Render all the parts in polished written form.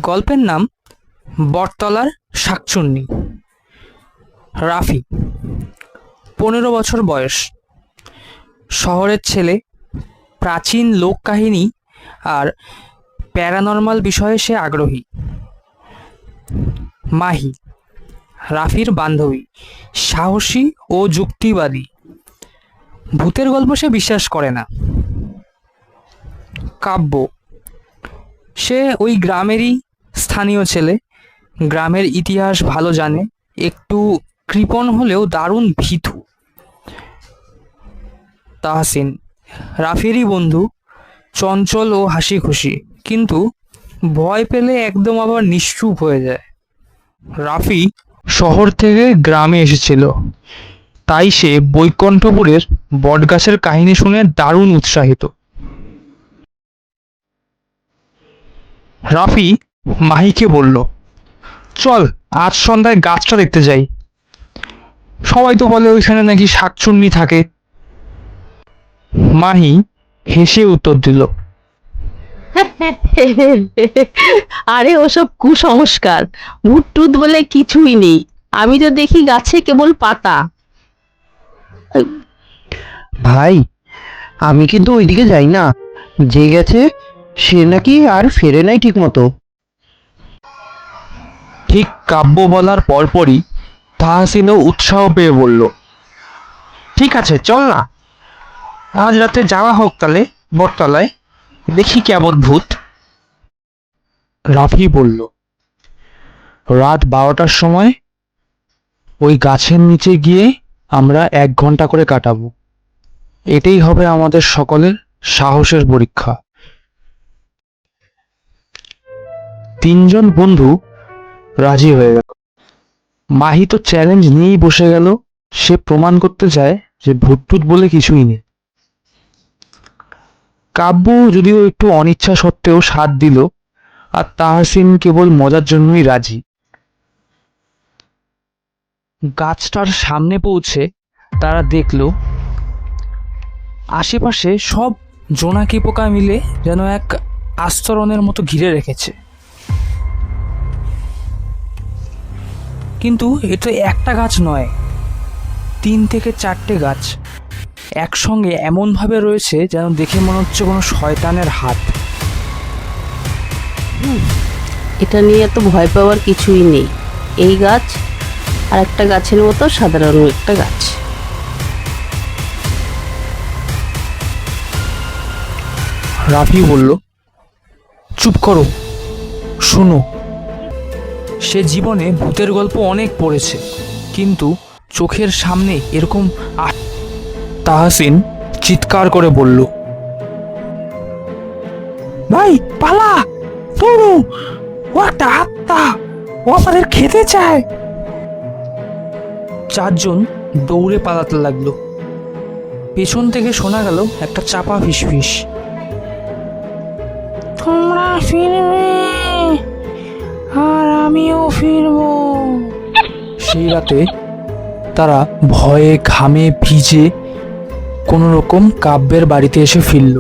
গল্পের নাম বটতলার শাকচুন্নি। রাফি, 15 বছর বয়স, শহরের ছেলে। প্রাচীন লোককাহিনী আর প্যারানর্মাল বিষয়ে সে আগ্রহী। মাহি, রাফির বান্ধবী, সাহসী ও যুক্তিবাদী। ভূতের গল্প সে বিশ্বাস করে না। কাব্য, সে ওই গ্রামেরই স্থানীয় ছেলে, গ্রামের ইতিহাস ভালো জানে, একটু কৃপণ হলেও দারুণ ভীতু। তাহসিন, রাফিরই বন্ধু, চঞ্চল ও হাসি খুশি, কিন্তু ভয় পেলে একদম আবার নিশ্চুপ হয়ে যায়। রাফি শহর থেকে গ্রামে এসেছিল, তাই সে বৈকুণ্ঠপুরের বটগাছের কাহিনী শুনে দারুণ উৎসাহিত। রাফি মাহিকে বলল, চল আজ সন্ধ্যায় গাছটা দেখতে যাই। সবাই তো বলে ওইখানে নাকি শাকচুন্নি থাকে। মাহি হেসে উত্তর দিল, আরে ওসব কুসংস্কার, ভূত টুত বলে কিছুই নেই। আমি তো দেখি গাছে কেবল পাতা। ভাই, আমি কিন্তু ওইদিকে যাই না। যে গেছে সে নাকি আর ফেরে নাই ঠিক মতো। ঠিক কাব্য বলার পরপরই তাহসিনও উৎসাহ পেয়ে বলল, ঠিক আছে চল না, আজ রাতে যাওয়া হোক তাহলে বটতলায়, দেখি কেমন ভূত। রাফি বলল, রাত 12টার সময় ওই গাছের নিচে গিয়ে আমরা 1 ঘন্টা করে কাটাবো। এটাই হবে আমাদের সকলের সাহসের পরীক্ষা। 3জন বন্ধু রাজি হয়ে গেল। মাহি তো চ্যালেঞ্জ নিয়েই বসে গেল। সে প্রমাণ করতে চায় যে ভূতটুত বলে কিছুই নেই। কাব্য যদিও একটু অনিচ্ছা সত্ত্বেও সাথ দিল, আর তাহসিন কেবল মজার জন্যই রাজি। গাছটার সামনে পৌঁছে তারা দেখল আশেপাশে সব জোনাকি পোকা মিলে যেন এক আস্তরণের মতো ঘিরে রেখেছে। কিন্তু এটা একটা গাছ নয়, 3 থেকে 4টে গাছ একসঙ্গে এমনভাবে রয়েছে যেন দেখে মনে হচ্ছে কোনো শয়তানের হাত। এটা নিয়ে তো ভয় পাওয়ার কিছুই নেই। এই গাছ আর একটা গাছের মতো সাধারণ একটা গাছ। রাফি বলল, চুপ করো, শোনো। সে জীবনে ভূতের গল্প অনেক পড়েছে, কিন্তু চোখের সামনে এরকম। তাহসিন চিৎকার করে বলল, ভাই পালা, দৌড়ো, ও একটা আত্মা, ও আমাদের খেতে চায়। 4জন দৌড়ে পালাতে লাগলো। পেছন থেকে শোনা গেল একটা চাপা ফিসফিস, তোমরা ফিরবে আর আমিও ফিরবো। সেই রাতে তারা ভয়ে ঘামে ভিজে কোনো রকম কাব্যের বাড়িতে এসে ফিরল।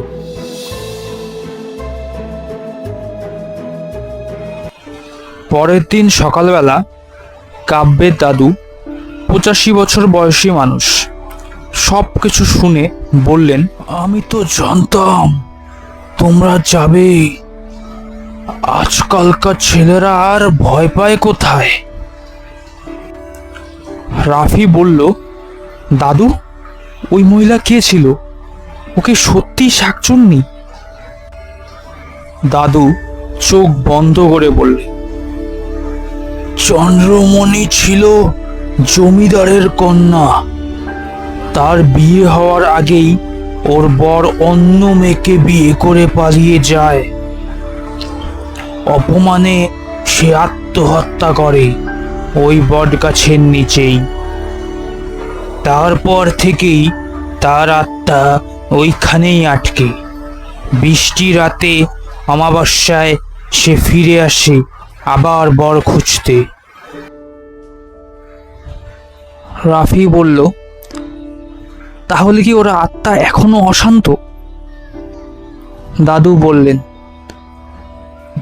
পরের দিন সকালবেলা কাব্যের দাদু, 85 বছর বয়সী মানুষ, সব কিছু শুনে বললেন, আমি তো জানতাম তোমরা যাবে। আজকালকার ছেলেরা আর ভয় পায় কোথায়? রাফি বলল, দাদু ওই মহিলা কে ছিল? ওকে সত্যি শাকচুন্নি? দাদু চোখ বন্ধ করে বললেন, চন্দ্রমণি ছিল জমিদারের কন্যা। তার বিয়ে হওয়ার আগেই ওর বর অন্য মেয়েকে বিয়ে করে পালিয়ে যায়। অপমানে সে আত্মহত্যা করে ওই বটগাছের নিচেই। তারপর থেকেই তার আত্মা ওইখানেই আটকে। বৃষ্টি রাতে অমাবস্যায় সে ফিরে আসে আবার বর খুঁজতে। রাফি বলল, তাহলে কি ওরা আত্মা এখনো অশান্ত? দাদু বললেন,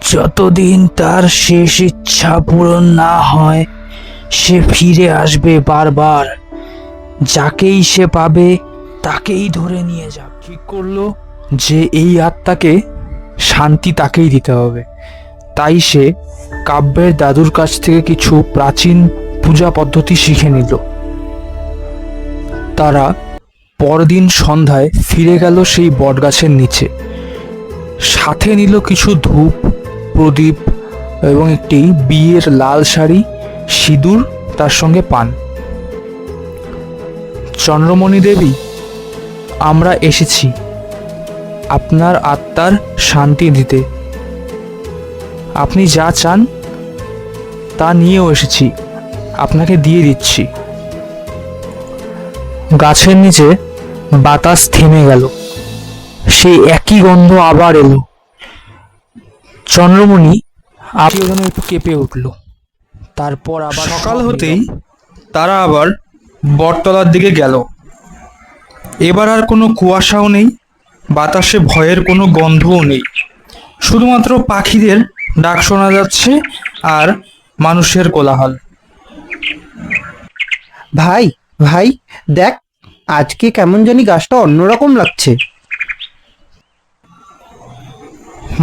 যতদিন তার শেষ ইচ্ছা পূরণ না হয় সে ফিরে আসবে বারবার। যাকেই সে পাবে তাকেই ধরে নিয়ে যাবে। ঠিক করলো যে এই আত্মাকে শান্তি তাকেই দিতে হবে। তাই সে কাব্যের দাদুর কাছ থেকে কিছু প্রাচীন পূজা পদ্ধতি শিখে নিল। তারা পরদিন সন্ধ্যায় ফিরে গেল সেই বটগাছের নিচে। সাথে নিল কিছু ধূপ, প্রদীপ এবং একটি বিয়ের লাল শাড়ি, সিঁদুর, তার সঙ্গে পান। চন্দ্রমণি দেবী, আমরা এসেছি আপনার আত্মার শান্তি দিতে। আপনি যা চান তা নিয়েও এসেছি, আপনাকে দিয়ে দিচ্ছি। গাছের নিচে বাতাস থেমে গেল। সেই একই গন্ধ আবার এলো। চন্দ্রমণি আপনিও যেন একটু কেঁপে উঠল। তারপর আবার সকাল হতেই তারা আবার বটতলার দিকে গেল। এবার আর কোনো কুয়াশাও নেই, বাতাসে ভয়ের কোনো গন্ধও নেই। শুধুমাত্র পাখিদের ডাক শোনা যাচ্ছে আর মানুষের কোলাহল। ভাই ভাই দেখ, আজকে কেমন জানি গাছটা অন্যরকম লাগছে।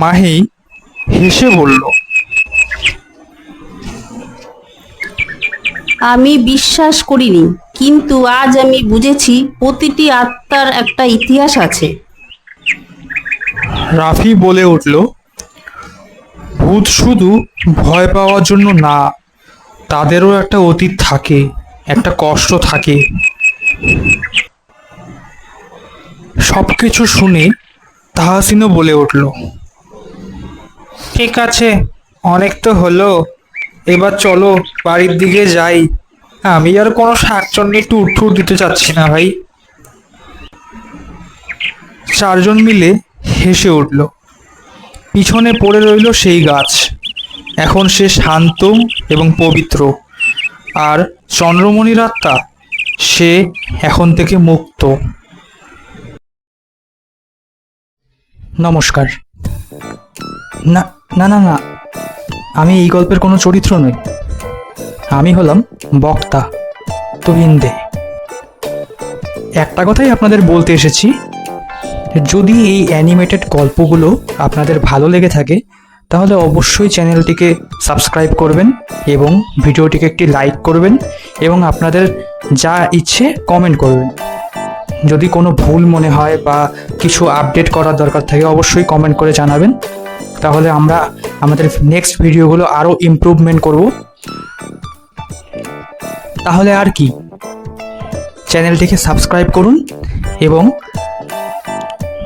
মাহি হেসে বলল, আমি বিশ্বাস করিনি, কিন্তু আজ আমি বুঝেছি প্রতিটি আত্মার একটা ইতিহাস আছে। রাফি বলে উঠল, ভূত শুধু ভয় পাওয়ার জন্য না, তাদেরও একটা অতীত থাকে, একটা কষ্ট থাকে। সবকিছু শুনে তাহাসিনও বলে উঠল, ঠিক আছে, অনেক তো হলো, এবার চলো বাড়ির দিকে যাই। আমি আর কোনো শাকচন্নি ট্যুর ট্যুর দিতে চাচ্ছি না ভাই। চারজন মিলে হেসে উঠল। পিছনে পড়ে রইল সেই গাছ। এখন সে শান্ত এবং পবিত্র, আর চন্দ্রমণির আত্মা, সে এখন থেকে মুক্ত। নমস্কার। না না না না, আমি এই গল্পের কোনো চরিত্র নই। আমি হলাম বক্তা, তুহিন দে। একটা কথাই আপনাদের বলতে এসেছি, যদি এই অ্যানিমেটেড গল্পগুলো আপনাদের ভালো লেগে থাকে তাহলে অবশ্যই চ্যানেলটিকে সাবস্ক্রাইব করবেন এবং ভিডিওটিকে একটি লাইক করবেন এবং আপনাদের যা ইচ্ছে কমেন্ট করবেন। যদি কোনো ভুল মনে হয় বা কিছু আপডেট করার দরকার থাকে অবশ্যই কমেন্ট করে জানাবেন, তাহলে আমরা আমাদের নেক্সট ভিডিওগুলো আরও ইমপ্রুভমেন্ট করব। তাহলে আর কি, চ্যানেলটিকে সাবস্ক্রাইব করুন এবং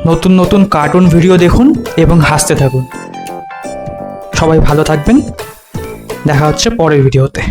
নতুন নতুন কার্টুন ভিডিও দেখুন এবং হাসতে থাকুন। সবাই ভালো থাকবেন, দেখা হচ্ছে পরের ভিডিওতে।